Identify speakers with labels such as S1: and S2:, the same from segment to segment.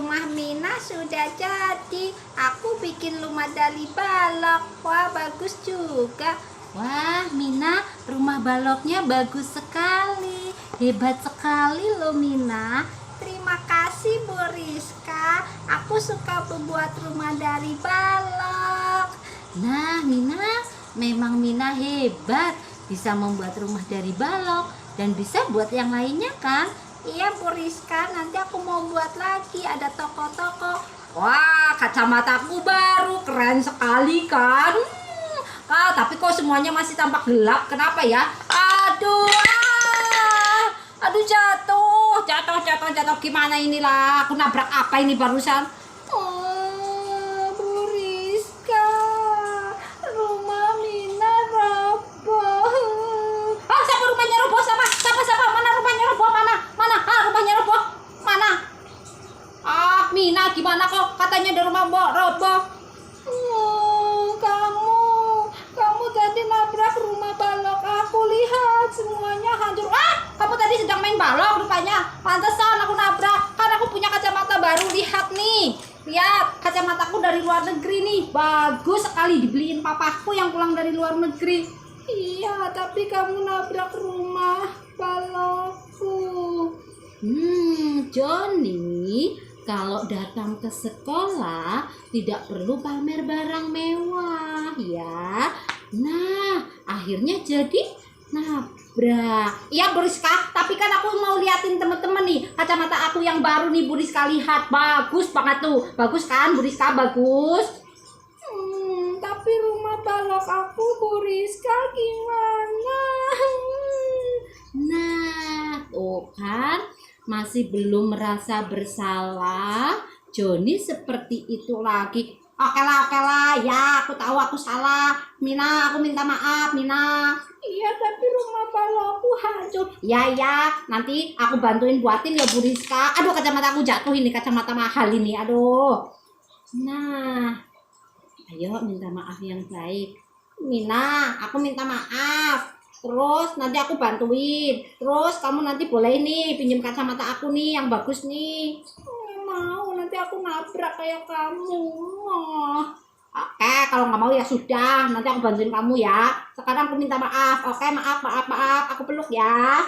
S1: Rumah Mina sudah jadi. Aku bikin rumah dari balok. Wah, bagus juga.
S2: Wah, Mina, rumah baloknya bagus sekali. Hebat sekali loh, Mina.
S1: Terima kasih, Bu Rizka. Aku suka membuat rumah dari balok.
S2: Nah, Mina, memang Mina hebat. Bisa membuat rumah dari balok dan bisa buat yang lainnya kan?
S1: Iya, Bu Rizka, nanti aku mau buat lagi. Ada toko-toko. Wah, kacamataku baru. Keren sekali kan? Tapi kok semuanya masih tampak gelap. Kenapa ya? Aduh, aduh, jatuh. Gimana inilah? Aku nabrak apa ini barusan? Oh, Bu Rizka, rumah Mina roboh. Siapa rumahnya roboh? Siapa? Mana rumahnya roboh? Mana? Rumahnya roboh? Mana? Mina, gimana kok katanya ada rumah roboh? Kamu tadi nabrak rumah balok aku. Lihat, semuanya hancur. Kamu tadi sedang main balok rupanya. Pantesan aku nabrak. Kan aku punya kacamata baru. Lihat nih. Lihat, kacamataku dari luar negeri nih. Bagus sekali, dibeliin papaku yang pulang dari luar negeri. Iya, tapi kamu nabrak rumah balokku.
S2: Johnny, kalau datang ke sekolah tidak perlu pamer barang mewah ya. Nah, akhirnya jadi nabrak.
S1: Iya, Bu Rizka, tapi kan aku mau liatin temen-temen nih kacamata aku yang baru nih, Bu Rizka. Lihat, bagus banget tuh. Bagus kan, Bu Rizka? Bagus. Tapi rumah balok aku, Bu Rizka, gimana?
S2: Nah, tuh kan masih belum merasa bersalah. Johnny seperti itu lagi.
S1: Oke lah, ya aku tahu aku salah. Mina, aku minta maaf, Mina. Iya, tapi rumah balokku hancur. Ya, nanti aku bantuin buatin ya, Bu Rizka. Aduh, kacamata aku jatuh ini, kacamata mahal ini, aduh.
S2: Nah, ayo minta maaf yang baik.
S1: Mina, aku minta maaf. Terus nanti aku bantuin. Terus kamu nanti boleh nih pinjam kacamata aku nih yang bagus nih. Mau, nanti aku nabrak kayak kamu. Oke, kalau nggak mau ya sudah. Nanti aku bantuin kamu ya. Sekarang aku minta maaf. Oke, maaf. Aku peluk ya.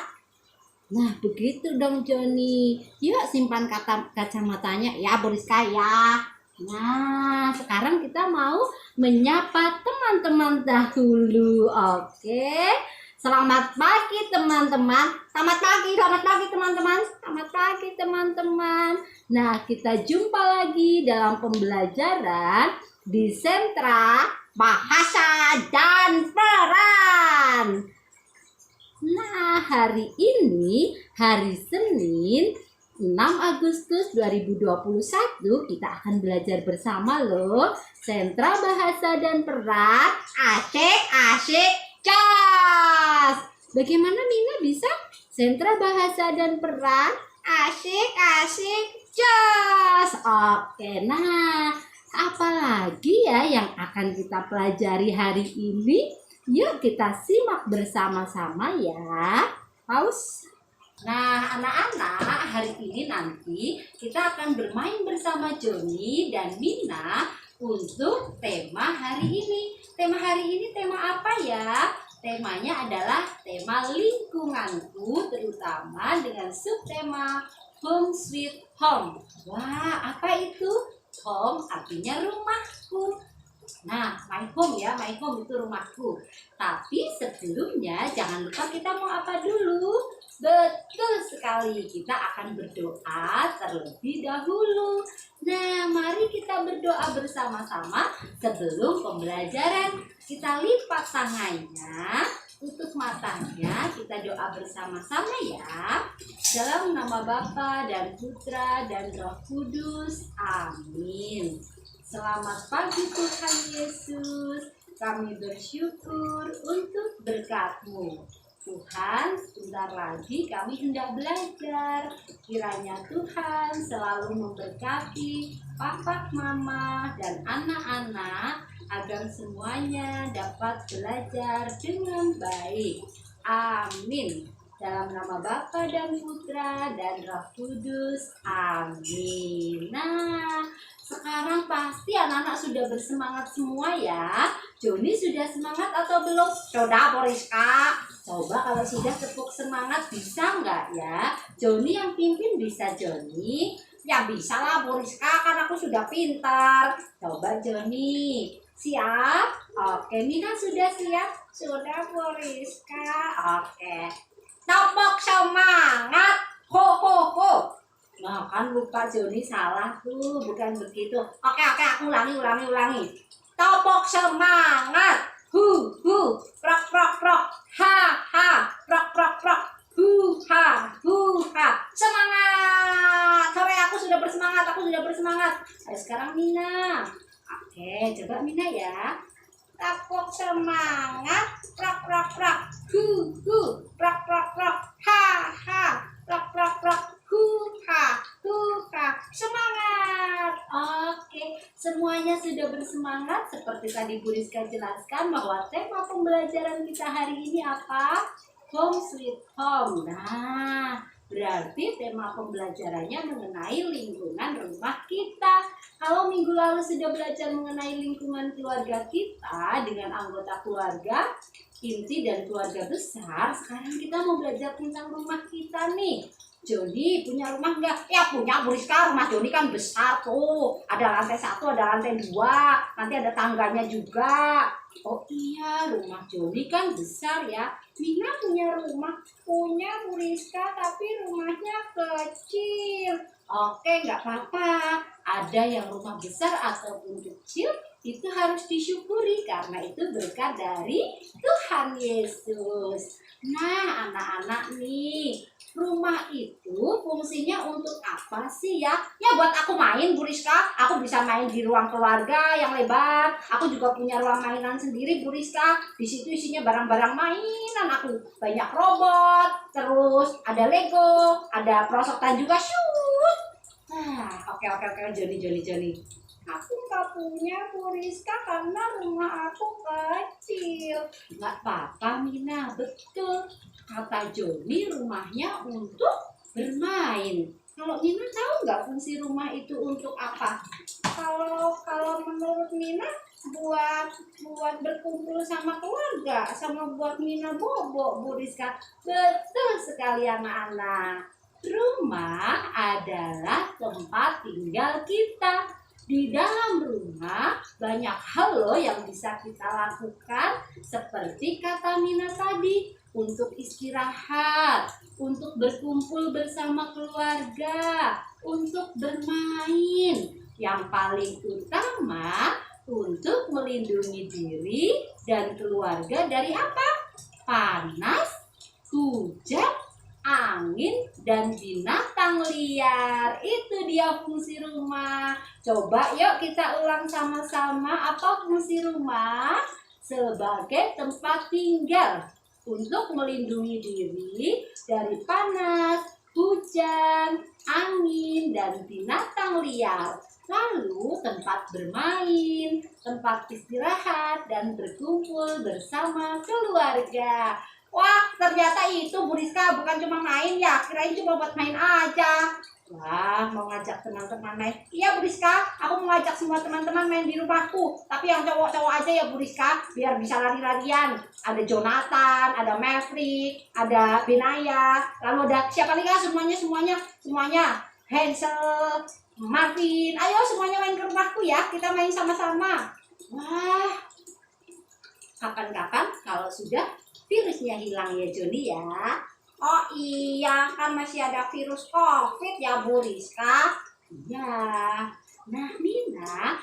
S2: Nah, begitu dong Johnny. Yuk simpan kacamatanya ya, Bu Rizka ya. Nah, sekarang kita mau menyapa teman-teman dahulu. Oke.
S1: Selamat pagi teman-teman. Selamat pagi teman-teman. Selamat pagi teman-teman.
S2: Nah, kita jumpa lagi dalam pembelajaran di Sentra
S1: Bahasa dan Peran.
S2: Nah, hari ini hari Senin 6 Agustus 2021 kita akan belajar bersama loh. Sentra Bahasa dan Peran.
S1: Asik, cas.
S2: Bagaimana Mina bisa? Sentra Bahasa dan Peran.
S1: Asik, cas.
S2: Oke, nah apalagi ya yang akan kita pelajari hari ini? Yuk kita simak bersama-sama ya. Paus.
S1: Nah, anak-anak, hari ini nanti kita akan bermain bersama Johnny dan Mina untuk tema hari ini. Tema hari ini tema apa ya? Temanya adalah tema lingkunganku, terutama dengan subtema Home Sweet Home. Wah, apa itu? Home artinya rumahku. Nah, my home ya, my home itu rumahku. Tapi sebelumnya jangan lupa kita mau apa dulu? Betul sekali, kita akan berdoa terlebih dahulu. Nah, mari kita berdoa bersama-sama sebelum pembelajaran. Kita lipat tangannya, tutup matanya, kita doa bersama-sama ya. Dalam nama Bapa dan Putra dan Roh Kudus. Amin. Selamat pagi Tuhan Yesus, kami bersyukur untuk berkat-Mu. Tuhan, sebentar lagi kami hendak belajar. Kiranya Tuhan selalu memberkati papa, mama, dan anak-anak agar semuanya dapat belajar dengan baik. Amin. Dalam nama Bapa dan Putra dan Roh Kudus. Amin. Nah, sekarang pasti anak-anak sudah bersemangat semua ya. Joni sudah semangat atau belum? Sudah, Boriska. Coba kalau sudah tepuk semangat bisa nggak ya? Joni yang pimpin bisa Joni? Ya bisa lah Boriska, kan aku sudah pintar. Coba Joni. Siap? Oke, Mina sudah siap? Sudah Boriska. Oke. Tepuk semangat. Ho ho ho. Nah kan lupa Joni salah tuh, bukan begitu. Oke, aku ulangi. Tepuk semangat. Hu, prok prok prok. Ha ha, prok prok prok. Hu ha. Semangat. Hore, aku sudah bersemangat. Ayo sekarang Mina. Oke, coba Mina ya. Tepuk semangat. Prok prok prok. Hu, prok prok prok. Ha, prok prok prok. Hu ha. Semangat. Oke, semuanya sudah bersemangat. Seperti tadi Bu Rizka jelaskan bahwa tema pembelajaran kita hari ini apa? Home sweet home. Nah, berarti tema pembelajarannya mengenai lingkungan rumah kita. Kalau minggu lalu sudah belajar mengenai lingkungan keluarga kita dengan anggota keluarga inti dan keluarga besar, sekarang kita mau belajar tentang rumah kita nih. Joni punya rumah enggak? Ya punya Bu Rizka, rumah Joni kan besar tuh. Ada lantai 1, ada lantai 2, nanti ada tangganya juga. Oh iya, rumah Joni kan besar ya. Mina punya rumah, punya Bu Rizka, tapi rumahnya kecil. Oke, nggak apa-apa. Ada yang rumah besar ataupun kecil, itu harus disyukuri karena itu berkat dari Tuhan Yesus. Nah, anak-anak nih, rumah itu fungsinya untuk apa sih ya? Ya buat aku main, Bu Rizka. Aku bisa main di ruang keluarga yang lebar. Aku juga punya ruang mainan sendiri, Bu Rizka. Di situ isinya barang-barang mainan aku. Banyak robot, terus ada Lego, ada perosotan juga. Shoot. Nah, oke, Joni. Aku nggak punya Bu Rizka karena rumah aku kecil. Nggak apa-apa, Mina. Betul. Kata Joni rumahnya untuk bermain. Kalau Mina tahu nggak fungsi rumah itu untuk apa? Kalau menurut Mina buat berkumpul sama keluarga, sama buat Mina bobo, Bu Rizka. Betul sekali anak-anak. Rumah adalah tempat tinggal kita. Di dalam rumah banyak hal loh yang bisa kita lakukan seperti kata Mina tadi, untuk istirahat, untuk berkumpul bersama keluarga, untuk bermain. Yang paling utama untuk melindungi diri dan keluarga dari apa? Panas, hujan, angin, dan binatang liar. Itu dia fungsi rumah. Coba yuk kita ulang sama-sama. Apa fungsi rumah? Sebagai tempat tinggal untuk melindungi diri dari panas, hujan, angin, dan binatang liar. Lalu tempat bermain, tempat istirahat, dan berkumpul bersama keluarga. Wah, ternyata itu Bu Rizka bukan cuma main ya. Kirain cuma buat main aja. Wah, mau ngajak teman-teman main. Iya Bu Rizka, aku mau ngajak semua teman-teman main di rumahku. Tapi yang cowok-cowok aja ya Bu Rizka, biar bisa lari-larian. Ada Jonathan, ada Maverick, ada Benaya. Lalu ada siapa lagi ya? Semuanya. Hansel, Martin. Ayo semuanya main ke rumahku ya. Kita main sama-sama. Wah, kapan-kapan kalau sudah virusnya hilang ya Joni ya. Oh iya, kan masih ada virus COVID ya Bu Rizka. Iya. Nah Mina,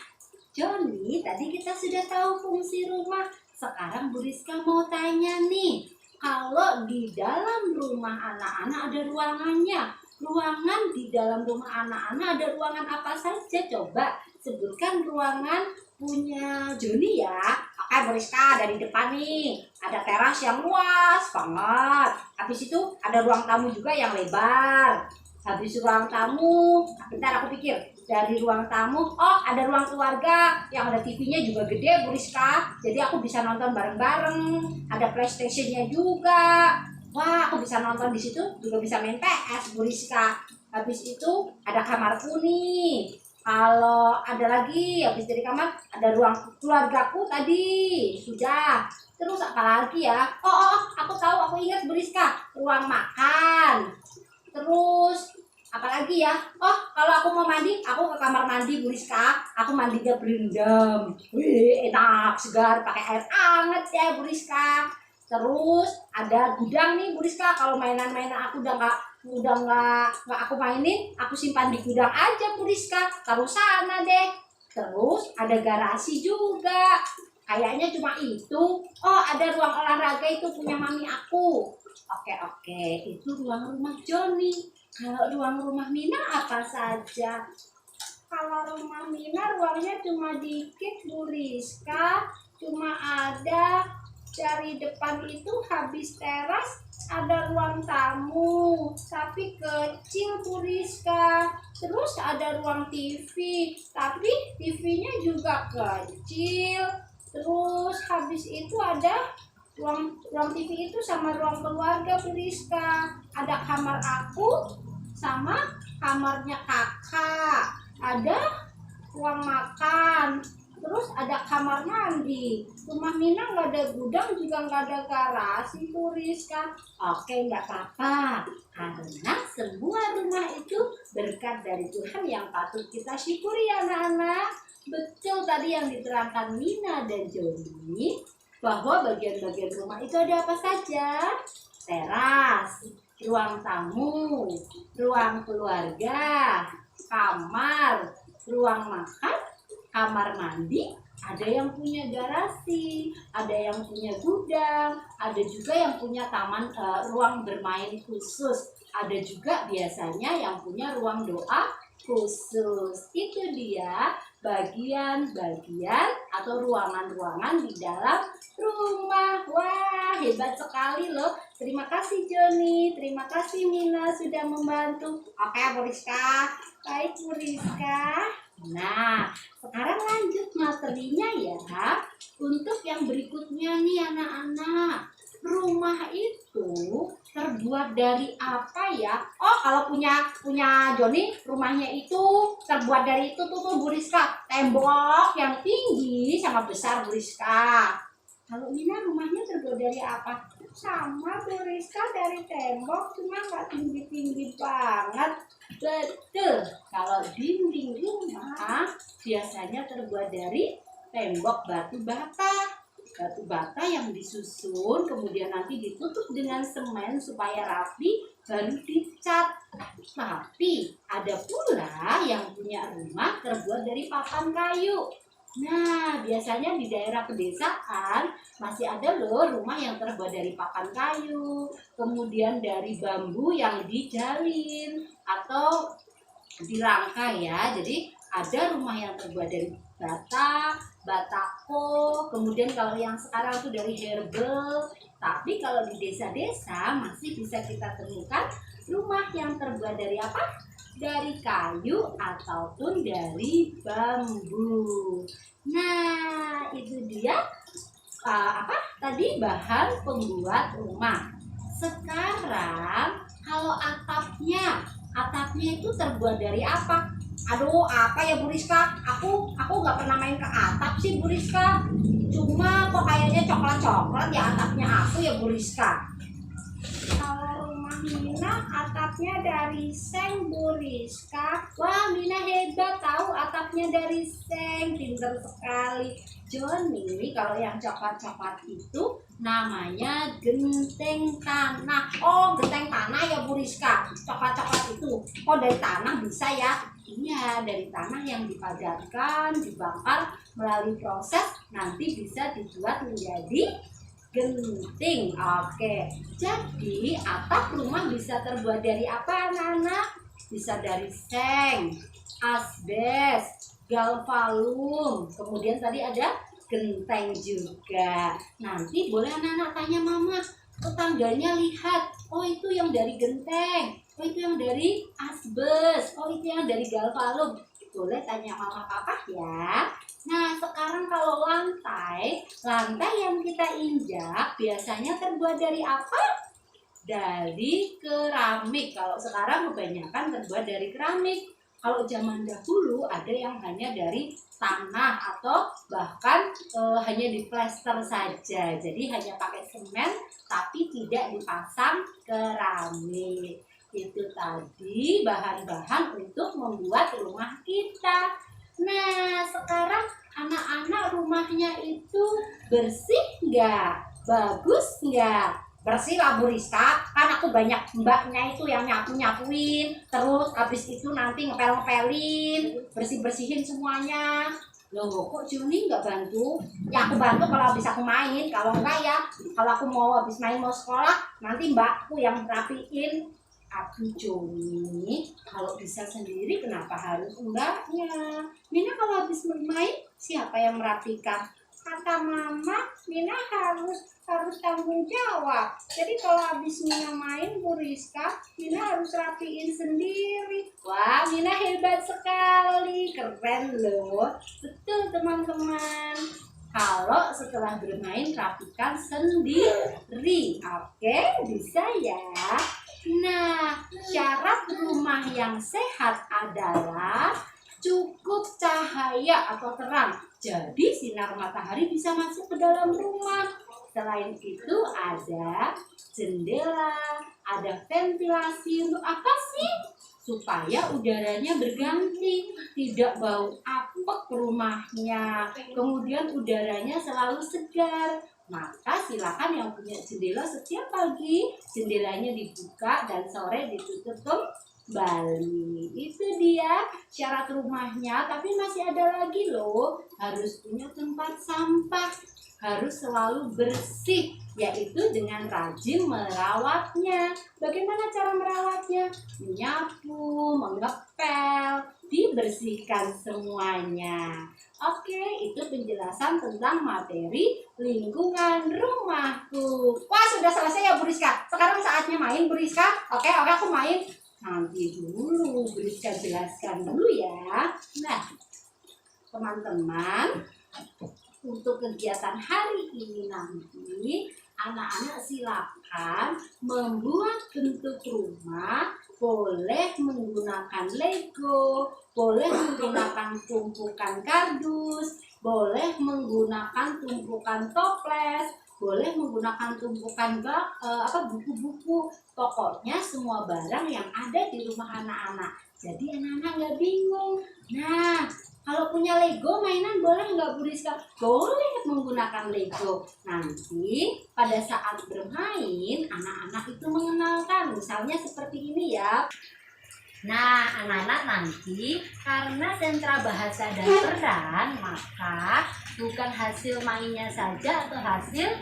S1: Joni, tadi kita sudah tahu fungsi rumah. Sekarang Bu Rizka mau tanya nih, kalau di dalam rumah anak-anak ada ruangannya, ruangan di dalam rumah anak-anak ada ruangan apa saja? Coba sebutkan ruangan punya Joni ya. Oke Bu Rizka, dari depan nih ada teras yang luas banget. Habis itu ada ruang tamu juga yang lebar. Habis ruang tamu, bentar aku pikir. Dari ruang tamu, oh ada ruang keluarga yang ada TV-nya juga gede Bu Rizka. Jadi aku bisa nonton bareng-bareng. Ada PlayStation-nya juga. Wah, aku bisa nonton di situ, juga bisa main PS, Bu Rizka. Habis itu ada kamarku nih. Kalau ada lagi, habis dari kamar ada ruang keluargaku tadi. Sudah. Terus apa lagi ya? Aku tahu, aku ingat Bu Rizka. Ruang makan. Terus apalagi ya? Oh, kalau aku mau mandi, aku ke kamar mandi Bu Rizka. Aku mandinya berendam. Wih, enak, segar, pakai air hangat ya Bu Rizka. Terus ada gudang nih Bu Rizka. Kalau mainan-mainan aku udah nggak aku mainin, aku simpan di gudang aja Bu Rizka. Taruh sana deh. Terus ada garasi juga. Kayaknya cuma itu. Oh, ada ruang olahraga itu punya mami aku. Oke, itu ruang rumah Joni. Kalau ruang rumah Mina apa saja? Kalau rumah Mina ruangnya cuma dikit Bu Rizka. Cuma ada dari depan itu habis teras ada ruang tamu. Tapi kecil Bu Rizka. Terus ada ruang TV. Tapi TV-nya juga kecil. Terus habis itu ada ruang TV itu sama ruang keluarga Bu Rizka. Ada kamar aku sama kamarnya kakak. Ada ruang makan. Terus ada kamar mandi. Rumah Mina nggak ada gudang juga nggak ada garasi Bu Rizka. Oke, nggak apa-apa. Karena semua rumah itu berkat dari Tuhan yang patut kita syukuri anak-anak. Betul tadi yang diterangkan Mina dan Joni, bahwa bagian-bagian rumah itu ada apa saja? Teras, ruang tamu, ruang keluarga, kamar, ruang makan, kamar mandi, ada yang punya garasi, ada yang punya gudang, ada juga yang punya ruang bermain khusus, ada juga biasanya yang punya ruang doa khusus. Itu dia bagian-bagian atau ruangan-ruangan di dalam rumah. Wah, hebat sekali loh. Terima kasih Joni, terima kasih Mina sudah membantu. Oke Bu Rizka. Baik Bu Rizka. Nah, sekarang lanjut materinya ya. Untuk yang berikutnya nih anak-anak. Rumah itu terbuat dari apa ya? Oh, kalau punya Joni, rumahnya itu terbuat dari itu tuh Bu Rizka, tembok yang tinggi sama besar Bu Rizka. Kalau Mina rumahnya terbuat dari apa? Sama Bu Rizka, dari tembok, cuma nggak tinggi-tinggi banget. Betul. Kalau dinding rumah biasanya terbuat dari tembok batu bata. Batu bata yang disusun kemudian nanti ditutup dengan semen supaya rapi baru dicat. Tapi ada pula yang punya rumah terbuat dari papan kayu. Nah, biasanya di daerah pedesaan masih ada loh rumah yang terbuat dari papan kayu, kemudian dari bambu yang dijalin atau dirangkai ya. Jadi ada rumah yang terbuat dari batako, kemudian kalau yang sekarang tuh dari herbal. Tapi kalau di desa-desa masih bisa kita temukan rumah yang terbuat dari apa? Dari kayu ataupun dari bambu. Nah, itu dia tadi bahan pembuat rumah. Sekarang kalau atapnya itu terbuat dari apa? Aduh, apa ya Bu Rizka? Aku nggak pernah main ke atap sih Bu Rizka. Cuma kok kayaknya coklat-coklat ya atapnya aku ya Bu Rizka. Kalau rumah Mina atapnya dari seng Bu Rizka. Wah, Mina hebat tahu atapnya dari seng, pintar sekali. Joni, kalau yang coklat-coklat itu namanya genteng tanah. Oh, genteng tanah ya Bu Rizka. Coklat-coklat itu. Oh, dari tanah bisa ya? Iya, dari tanah yang dipadatkan, dibakar melalui proses nanti bisa dibuat menjadi genting. Oke, jadi atap rumah bisa terbuat dari apa anak-anak? Bisa dari seng, asbes, galvalum, kemudian tadi ada genteng juga. Nanti boleh anak-anak tanya mama, tetangganya lihat, oh itu yang dari genteng, oh itu yang dari asbes, oh itu yang dari galvalum. Boleh tanya mama papa ya. Nah, sekarang kalau lantai yang kita injak biasanya terbuat dari apa? dari keramik. Kalau sekarang kebanyakan terbuat dari keramik. Kalau zaman dahulu ada yang hanya dari tanah atau bahkan hanya diplester saja. Jadi hanya pakai semen tapi tidak dipasang keramik. Itu tadi bahan-bahan untuk membuat rumah kita. Nah, sekarang anak-anak rumahnya itu bersih nggak? Bagus nggak? Bersih lah Bu Rizka, kan aku banyak mbaknya itu yang nyapuin, terus habis itu nanti ngepel-ngepelin, bersih-bersihin semuanya. Loh kok Juni nggak bantu? Ya aku bantu kalau habis aku main, kalau enggak ya kalau aku mau habis main mau sekolah nanti mbakku yang rapiin. Aduh Joni, kalau bisa sendiri kenapa harus mbaknya? Mina kalau habis main siapa yang merapikan? Kata mama, Mina harus tanggung jawab. Jadi kalau habis Mina main, Bu Rizka, Mina harus rapiin sendiri. Wah, Mina hebat sekali, keren loh. Betul teman-teman. Kalau setelah bermain rapikan sendiri, oke, bisa ya. Nah, syarat rumah yang sehat adalah cukup cahaya atau terang. Jadi sinar matahari bisa masuk ke dalam rumah. Selain itu ada jendela, ada ventilasi. Untuk apa sih? Supaya udaranya berganti, tidak bau apek rumahnya. Kemudian udaranya selalu segar. Maka silakan yang punya jendela setiap pagi jendelanya dibuka dan sore ditutup kembali. Itu dia syarat rumahnya. Tapi masih ada lagi loh, harus punya tempat sampah, harus selalu bersih, yaitu dengan rajin merawatnya. Bagaimana cara merawatnya? Menyapu, mengepel, dibersihkan semuanya. Oke, itu penjelasan tentang materi lingkungan rumahku. Wah, sudah selesai ya Bu Rizka. Sekarang saatnya main Bu Rizka. Oke, aku main. Nanti dulu Bu Rizka jelaskan dulu ya. Nah, teman-teman, untuk kegiatan hari ini nanti anak-anak silakan membuat bentuk rumah. Boleh menggunakan Lego, boleh menggunakan tumpukan kardus, boleh menggunakan tumpukan toples, boleh menggunakan tumpukan buku-buku. Pokoknya semua barang yang ada di rumah anak-anak. Jadi anak-anak nggak bingung. Nah, kalau punya Lego mainan boleh nggak Bu Rizka? Boleh menggunakan Lego. Nanti pada saat bermain anak-anak itu mengenalkan. Misalnya seperti ini ya. Nah, anak-anak nanti karena sentra bahasa dan peran, maka bukan hasil mainnya saja atau hasil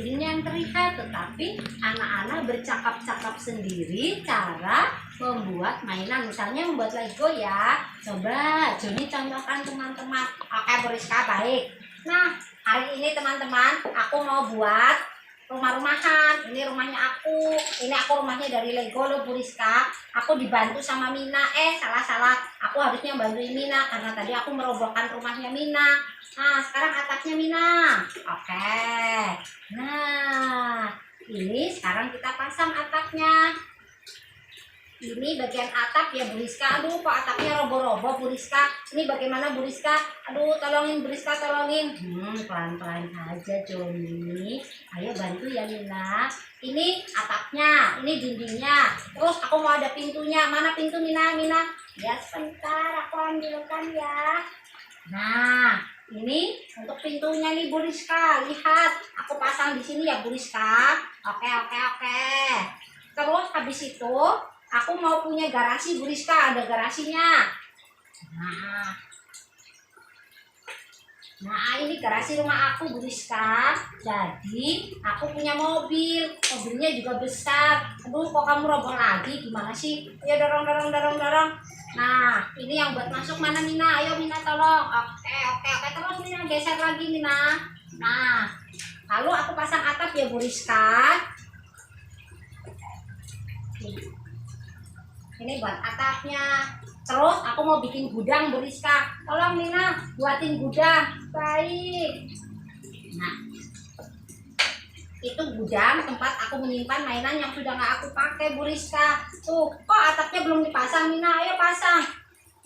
S1: ini yang terlihat, tetapi anak-anak bercakap-cakap sendiri cara membuat mainan. Misalnya membuat Lego ya. Coba Joni contohkan teman-teman. Oke Bu Rizka, baik. Nah, hari ini teman-teman aku mau buat rumah-rumahan. Ini rumahnya aku. Ini aku rumahnya dari Lego loh Bu Rizka. Aku dibantu sama Mina. Salah. Aku harusnya bantuin Mina karena tadi aku merobohkan rumahnya Mina. Nah, sekarang atapnya Mina. Oke. Nah, ini sekarang kita pasang atapnya. Ini bagian atap ya Bu Rizka. Aduh, kok atapnya roboh-roboh Bu Rizka. Ini bagaimana Bu Rizka? Aduh, tolongin Bu Rizka, tolongin. Pelan-pelan aja Joni. Ayo bantu ya Mina. Ini atapnya, ini dindingnya. Terus aku mau ada pintunya. Mana pintu Mina? Ya sebentar, aku ambilkan ya. Nah, ini untuk pintunya nih Bu Rizka. Lihat, aku pasang di sini ya Bu Rizka. Oke. Terus habis itu aku mau punya garasi Bu Rizka, ada garasinya. Nah, ini garasi rumah aku Bu Rizka. Jadi aku punya mobilnya juga besar. Aduh, kok kamu roboh lagi? Gimana sih? Ya dorong. Nah, ini yang buat masuk mana Mina? Ayo Mina tolong. Oke. Terus Mina geser lagi Mina. Nah, lalu aku pasang atap ya Bu Rizka. Ini buat atapnya. Terus aku mau bikin gudang Bu Rizka. Tolong Mina buatin gudang. Baik. Nah, Itu gudang tempat aku menyimpan mainan yang sudah nggak aku pakai, Bu Rizka. Tuh, kok atapnya belum dipasang, Mina? Ayo pasang.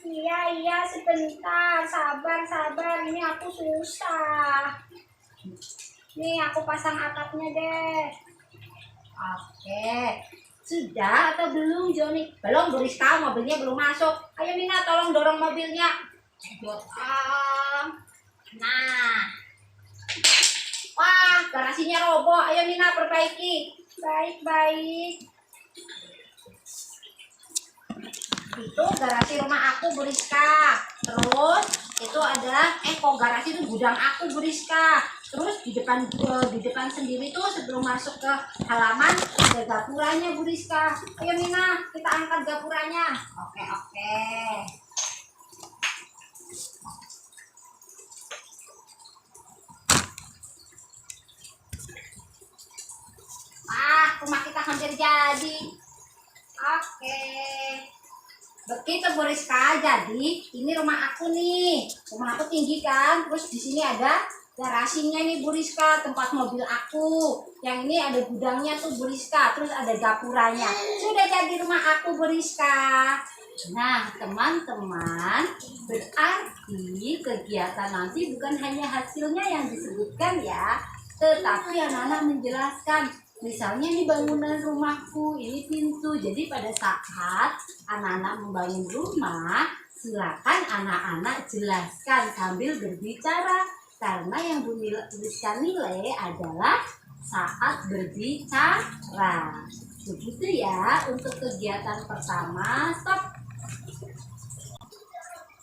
S1: Iya, sebentar. Sabar. Ini aku susah. Nih, aku pasang atapnya deh. Oke. Sudah atau belum, Joni? Belum, Bu Rizka. Mobilnya belum masuk. Ayo, Mina, tolong dorong mobilnya. Nah. Wah, garasinya roboh. Ayo Mina perbaiki. Baik. Itu garasi rumah aku, Bu Rizka. Terus itu adalah kok garasi itu gudang aku, Bu Rizka. Terus di depan sendiri tuh sebelum masuk ke halaman ada gapuranya, Bu Rizka. Ayo Mina, kita angkat gapuranya. Oke. Rumah kita hampir jadi. Oke. Begitu Bu Rizka, jadi ini rumah aku nih. Rumah aku tinggi kan, terus di sini ada garasinya nih Bu Rizka, tempat mobil aku. Yang ini ada gudangnya tuh Bu Rizka, terus ada dapuranya. Sudah jadi rumah aku, Bu Rizka. Nah, teman-teman, berarti kegiatan nanti bukan hanya hasilnya yang disebutkan ya, tetapi anak-anak menjelaskan. Misalnya ini bangunan rumahku, ini pintu. Jadi pada saat anak-anak membangun rumah, silakan anak-anak jelaskan sambil berbicara. Karena yang Bu tuliskan nilai adalah saat berbicara. Begitu ya untuk kegiatan pertama. Stop.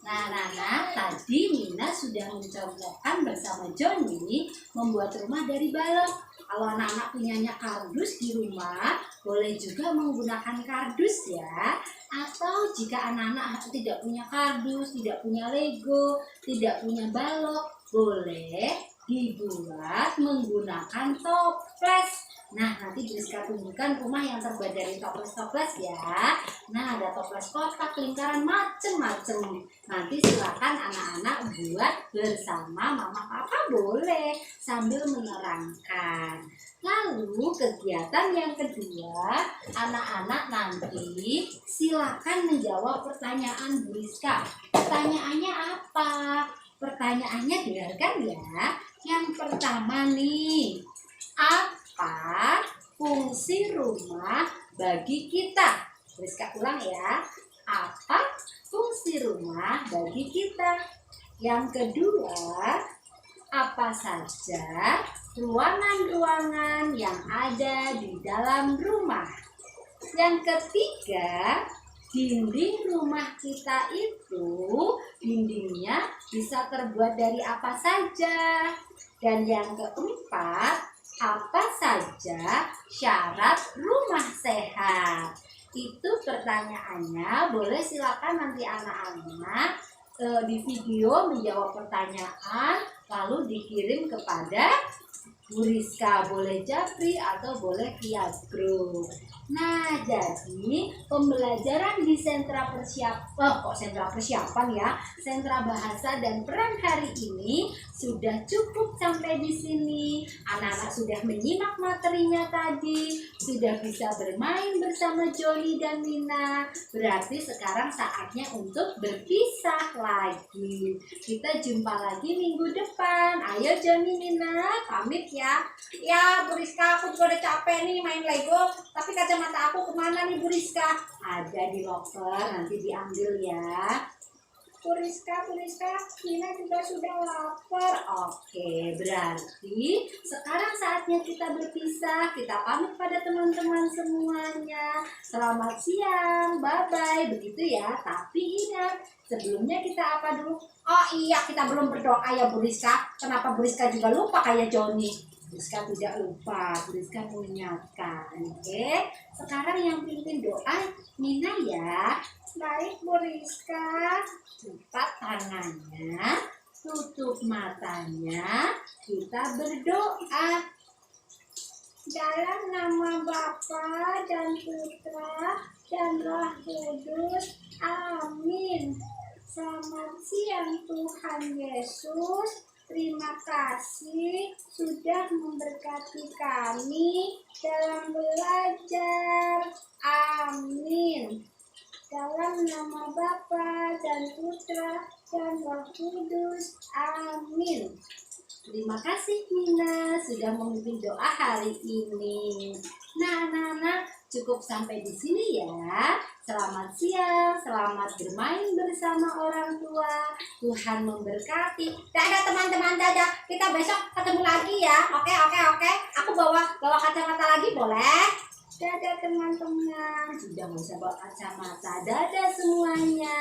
S1: Nah, tadi Mina sudah mencontohkan bersama Joni membuat rumah dari balok. Kalau anak-anak punyanya kardus di rumah, boleh juga menggunakan kardus ya. Atau jika anak-anak tidak punya kardus, tidak punya Lego, tidak punya balok, boleh dibuat menggunakan toples. Nah, nanti Rizka tunjukkan rumah yang terbuat dari toples-toples ya. Nah, ada toples kotak, lingkaran, macem-macem. Nanti silakan anak-anak buat bersama mama papa boleh sambil menerangkan. Lalu kegiatan yang kedua, anak-anak nanti silakan menjawab pertanyaan Bu Rizka. Pertanyaannya apa? Pertanyaannya dengarkan ya. Yang pertama nih, apa fungsi rumah bagi kita? Rizka ulang ya. Apa fungsi rumah bagi kita? Yang kedua, apa saja ruangan-ruangan yang ada di dalam rumah? Yang ketiga, dinding rumah kita itu dindingnya bisa terbuat dari apa saja? Dan yang keempat, apa saja syarat rumah sehat? Itu pertanyaannya. Boleh silakan nanti anak-anak di video menjawab pertanyaan lalu dikirim kepada Bu Rizka, boleh Japri atau boleh via grup. Nah, jadi pembelajaran di sentra persiapan ya, sentra bahasa dan peran hari ini sudah cukup sampai di sini. Anak-anak sudah menyimak materinya tadi, sudah bisa bermain bersama Joni dan Mina. Berarti sekarang saatnya untuk berpisah lagi. Kita jumpa lagi minggu depan. Ayo Joni, Mina, pamit ya. Ya, Bu Rizka, aku juga udah capek nih main Lego. Tapi kacamata aku kemana nih, Bu Rizka? Ada di loker, nanti diambil ya. Bu Rizka, Mina juga sudah lapar. Oke, berarti sekarang saatnya kita berpisah. Kita pamit pada teman-teman semuanya. Selamat siang, bye-bye. Begitu ya, tapi ingat, sebelumnya kita apa dulu? Oh iya, kita belum berdoa ya Bu Rizka. Kenapa Bu Rizka juga lupa kayak Joni? Bu Rizka tidak lupa, Bu Rizka mengingatkan. Oke, sekarang yang pimpin doa Mina ya. Baik Bu Rizka, buka tangannya, tutup matanya, kita berdoa. Dalam nama Bapa dan Putra dan Roh Kudus, amin. Selamat siang Tuhan Yesus,
S3: Terima kasih sudah memberkati kami dalam belajar. Amin. Dalam nama Bapa dan Putra dan Roh Kudus. Amin.
S1: Terima kasih Mina sudah memimpin doa hari ini. Nah, anak-anak, cukup sampai di sini ya. Selamat siang, selamat bermain bersama orang tua. Tuhan memberkati. Dadah teman-teman, dadah. Kita besok ketemu lagi ya. Oke. Aku bawa kacamata lagi boleh?
S3: Dadah teman-teman.
S1: Sudah nggak usah bawa kacamata. Dadah semuanya.